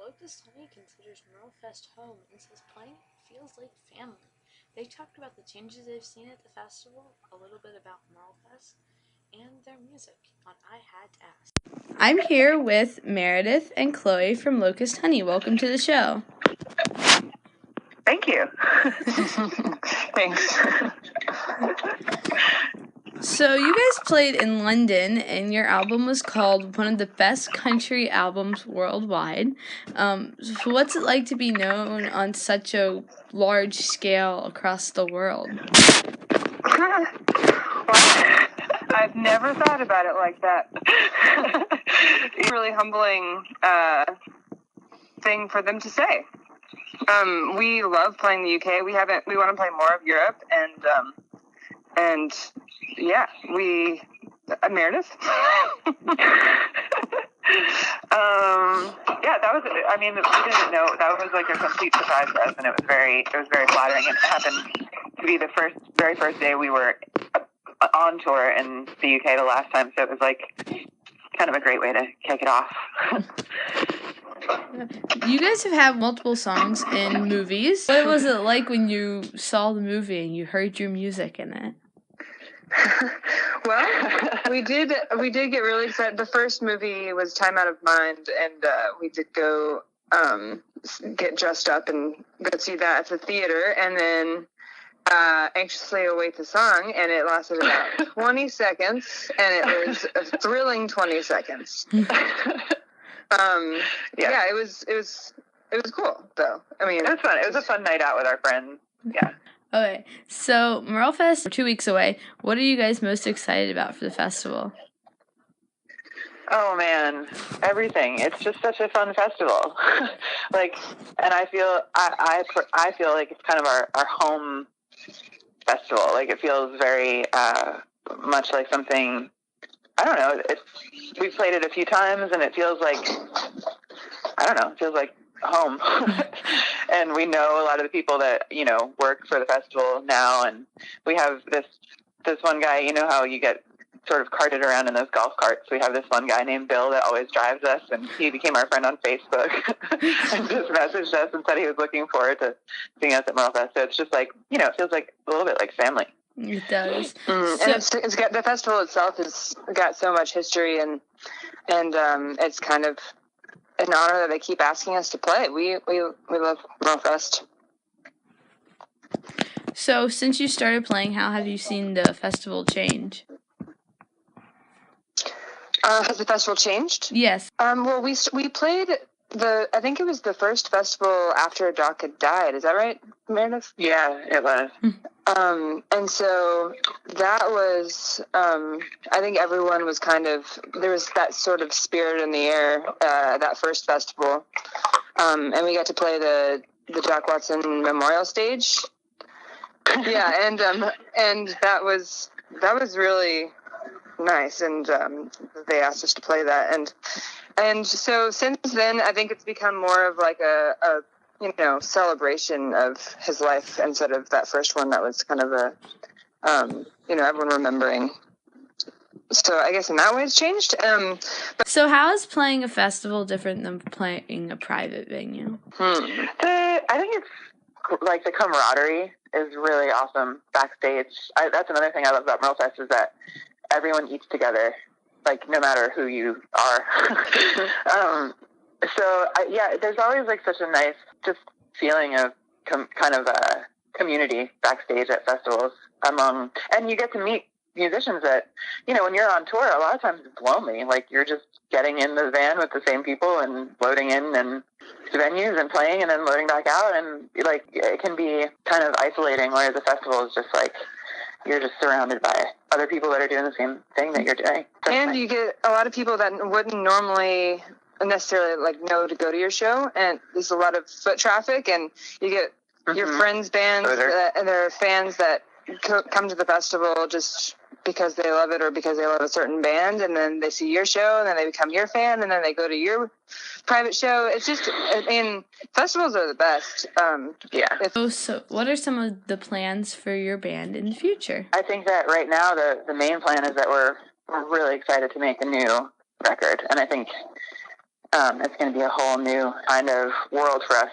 Locust Honey considers MerleFest home and says playing feels like family. They talked about the changes they've seen at the festival, a little bit about MerleFest, and their music on I Had to Ask. I'm here with Meredith and Chloe from Locust Honey. Welcome to the show. Thank you. Thanks. So you guys played in London, and your album was called one of the best country albums worldwide. So what's it like to be known on such a large scale across the world? Wow. I've never thought about it like that. It's a really humbling thing for them to say. We love playing the UK. We want to play more of Europe, and yeah, Meredith. Yeah, that was. I mean, we didn't know. That was like a complete surprise for us, and it was very flattering. It happened to be the very first day we were on tour in the UK the last time, so it was like kind of a great way to kick it off. You guys have had multiple songs in movies. What was it like when you saw the movie and you heard your music in it? Well, we did get really excited. The first movie was Time Out of Mind, and we did go get dressed up and go see that at the theater, and then anxiously await the song, and it lasted about 20 seconds, and it was a thrilling 20 seconds. Yeah, it was cool though. I mean, it was fun. It was a fun night out with our friends. Yeah. Okay, so MerleFest, 2 weeks away. What are you guys most excited about for the festival? Oh man, everything. It's just such a fun festival. And I feel like it's kind of our home festival. Like, it feels very much like something. I don't know. We've played it a few times, and it feels like, I don't know. It feels like home. And we know a lot of the people that, work for the festival now, and we have this one guy. You know how you get sort of carted around in those golf carts? We have this one guy named Bill that always drives us, and he became our friend on Facebook and just messaged us and said he was looking forward to seeing us at MerleFest. So it's just like, it feels like a little bit like family. It does. And it's got, the festival itself has got so much history, and it's kind of an honor that they keep asking us to play. We love MerleFest. So since you started playing, how have you seen the festival change? Has the festival changed? Yes. Well, we played I think it was the first festival after Doc had died. Is that right, Meredith? Yeah, it was. And so that was, I think everyone was there was that sort of spirit in the air, that first festival. And we got to play the Jack Watson Memorial Stage. Yeah, and that was really nice, and they asked us to play that, and so since then I think it's become more of like a celebration of his life instead of that first one that was kind of a everyone remembering. So I guess in that way it's changed. So how is playing a festival different than playing a private venue? I think it's like the camaraderie is really awesome backstage. That's another thing I love about MerleFest, is that everyone eats together, like, no matter who you are. There's always like such a nice just feeling of kind of a community backstage at festivals and you get to meet musicians that, when you're on tour, a lot of times it's lonely. Like, you're just getting in the van with the same people and loading in and to venues and playing and then loading back out, and like, it can be kind of isolating, whereas a festival is just like, you're just surrounded by other people that are doing the same thing that you're doing. And you get a lot of people that wouldn't normally necessarily know to go to your show, and there's a lot of foot traffic, and you get your friends' bands and there are fans that come to the festival just because they love it or because they love a certain band, and then they see your show and then they become your fan, and then they go to your private show. It's just, festivals are the best. So what are some of the plans for your band in the future? I think that right now the main plan is that we're really excited to make a new record, and I think It's going to be a whole new kind of world for us.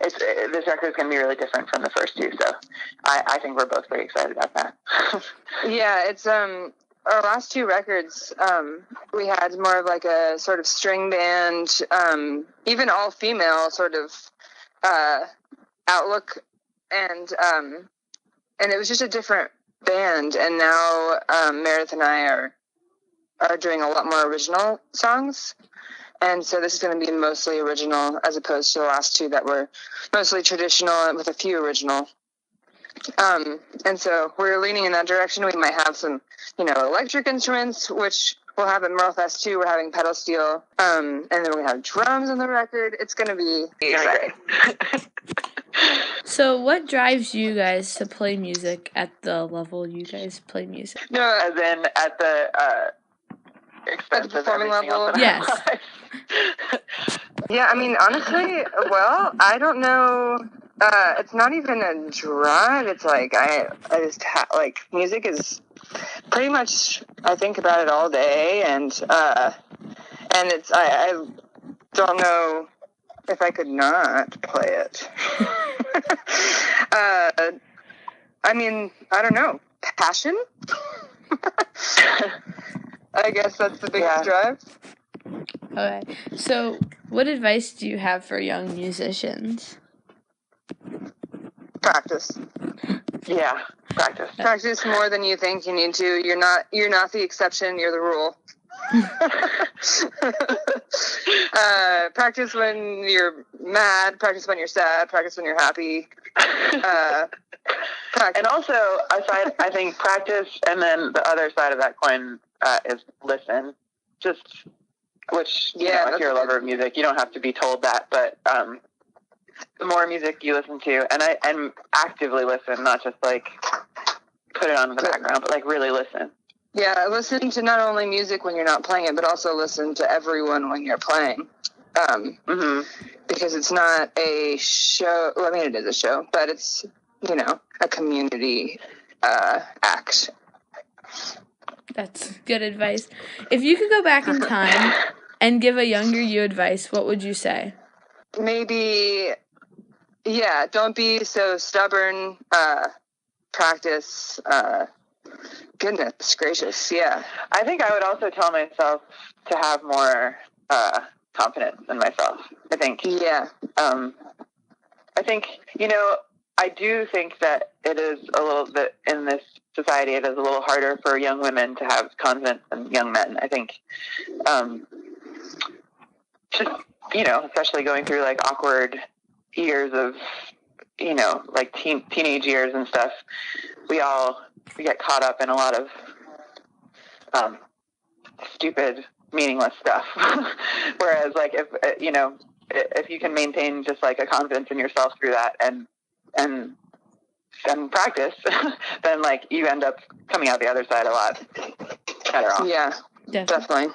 This record is going to be really different from the first two, so I think we're both very excited about that. Yeah, it's our last two records, we had more of like a sort of string band, even all female sort of outlook, and it was just a different band. And now Meredith and I are doing a lot more original songs. And so this is going to be mostly original as opposed to the last two that were mostly traditional with a few original. And so we're leaning in that direction. We might have some, electric instruments, which we'll have at MerleFest too. We're having pedal steel. And then we have drums on the record. It's going to be exciting. So what drives you guys to play music at the level you guys play music? No, as in at the expense of performing everything level? else. Yes. Yeah, I mean, honestly, well, I don't know. It's not even a drive. It's like I just music is pretty much, I think about it all day, and it's I don't know if I could not play it. I mean, I don't know, passion. I guess that's the biggest drive. Okay. So, what advice do you have for young musicians? Practice. Yeah, practice. Practice more than you think you need to. You're not the exception, you're the rule. Practice when you're mad, practice when you're sad, practice when you're happy. And also, I think practice, and then the other side of that coin is listen. Which, if you're a lover of music, you don't have to be told that, but the more music you listen to, and actively listen, not just like put it on in the background, but like really listen. Yeah, listen to not only music when you're not playing it, but also listen to everyone when you're playing. Because it's not a show. Well, I mean, it is a show, but it's, a community act. That's good advice. If you could go back in time and give a younger you advice, what would you say? Maybe, don't be so stubborn. Practice. Goodness gracious, yeah. I think I would also tell myself to have more confidence in myself. I think. Yeah. I think, I do think that it is a little bit, in this society, it is a little harder for young women to have confidence than young men. I think, just, especially going through like awkward years of, like teenage years and stuff, we get caught up in a lot of stupid, meaningless stuff. Whereas, like, if you can maintain just like a confidence in yourself through that and practice, then like you end up coming out the other side a lot better off. Yeah, definitely.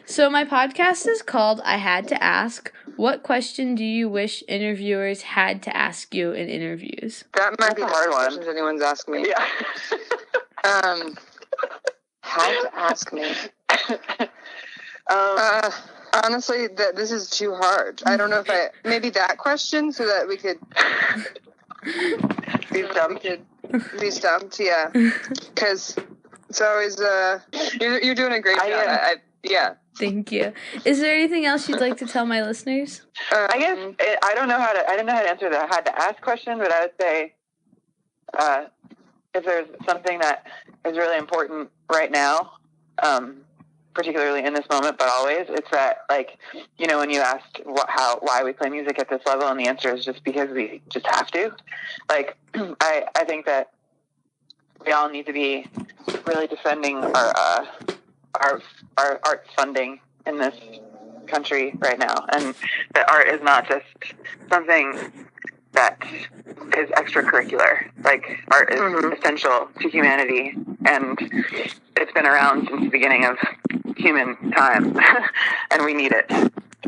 So my podcast is called I Had to Ask. What question do you wish interviewers had to ask you in interviews? That might be the hard questions anyone's asked me. Yeah. Had to ask me. Honestly, this is too hard. I don't know if maybe that question so that we could be stumped. Yeah, because it's always you're doing a great job. Yeah. Thank you. Is there anything else you'd like to tell my listeners? I guess I didn't know how to answer the had to ask question, but I would say if there's something that is really important right now, particularly in this moment, but always, it's that, like, when you asked why we play music at this level, and the answer is just because we just have to. Like, I think that we all need to be really defending our art funding in this country right now, and that art is not just something that is extracurricular. Like, art is essential to humanity, and it's been around since the beginning of human time, and we need it.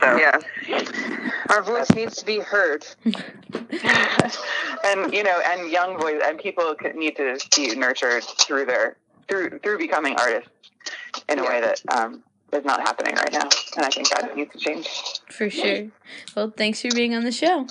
So yeah, our voice needs to be heard. And and young boys and people need to be nurtured through becoming artists in a way that is not happening right now, and I think that needs to change. For sure. Well, thanks for being on the show.